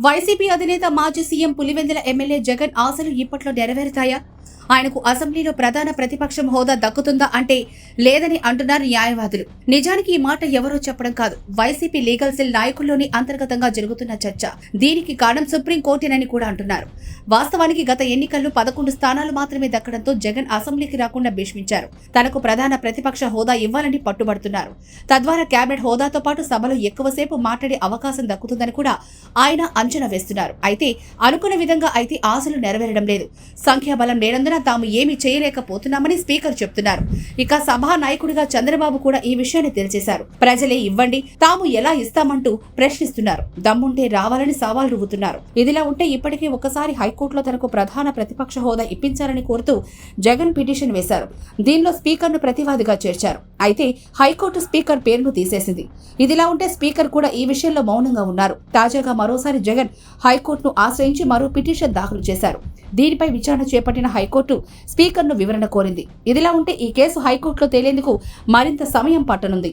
YCP అధినేత మాజీ CM Pulivendula MLA Jagan ఆశలు ఇప్పట్లో నెరవేరుతాయా? ఆయనకు అసెంబ్లీలో ప్రధాన ప్రతిపక్షం హోదా దక్కుతుందా అంటే లేదని అంటున్నారు న్యాయవాదులు. నిజానికి ఈ మాట ఎవరో చెప్పడం కాదు, వైసీపీ లీగల్ సెల్ నాయకుల్లోని అంతర్గతంగా జరుగుతున్న చర్చ. దీనికి కారణం సుప్రీంకోర్టునని కూడా అంటున్నారు. వాస్తవానికి గత ఎన్నికల్లో 11 స్థానాలు మాత్రమే దక్కడంతో జగన్ అసెంబ్లీకి రాకుండా భీష్మించారు. తనకు ప్రధాన ప్రతిపక్ష హోదా ఇవ్వాలని పట్టుబడుతున్నారు. తద్వారా కేబినెట్ హోదాతో పాటు సభలో ఎక్కువసేపు మాట్లాడే అవకాశం దక్కుతుందని కూడా ఆయన అంచనా వేస్తున్నారు. అయితే అనుకున్న విధంగా అయితే ఆశలు నెరవేరడం లేదు. సంఖ్యాబలం లేనందున తాము ఏమీ చేయలేకపోతున్నామని స్పీకర్ చెప్తున్నారు. ఇక సభా నాయకుడిగా చంద్రబాబు కూడా ఈ విషయాన్ని తెలియజేశారు. ప్రజలే ఇవ్వండి, తాము ఎలా ఇస్తామంటూ ప్రశ్నిస్తున్నారు. దమ్ముంటే రావాలని సవాల్ రువ్వుతున్నారు. ఇదిలా ఉంటే ఇప్పటికే ఒకసారి హైకోర్టులో తనకు ప్రధాన ప్రతిపక్ష హోదా ఇప్పించాలని కోరుతూ జగన్ పిటిషన్ వేశారు. దీనిలో స్పీకర్ను ప్రతివాదిగా చేర్చారు. అయితే హైకోర్టు స్పీకర్ పేరును తీసేసింది. ఇదిలా ఉంటే స్పీకర్ కూడా ఈ విషయంలో మౌనంగా ఉన్నారు. తాజాగా మరోసారి జగన్ హైకోర్టును ఆశ్రయించి మరో పిటిషన్ దాఖలు చేశారు. దీనిపై విచారణ చేపట్టిన హైకోర్టు స్పీకర్ను వివరణ కోరింది. ఇదిలా ఉంటే ఈ కేసు హైకోర్టులో తేలేందుకు మరింత సమయం పట్టనుంది.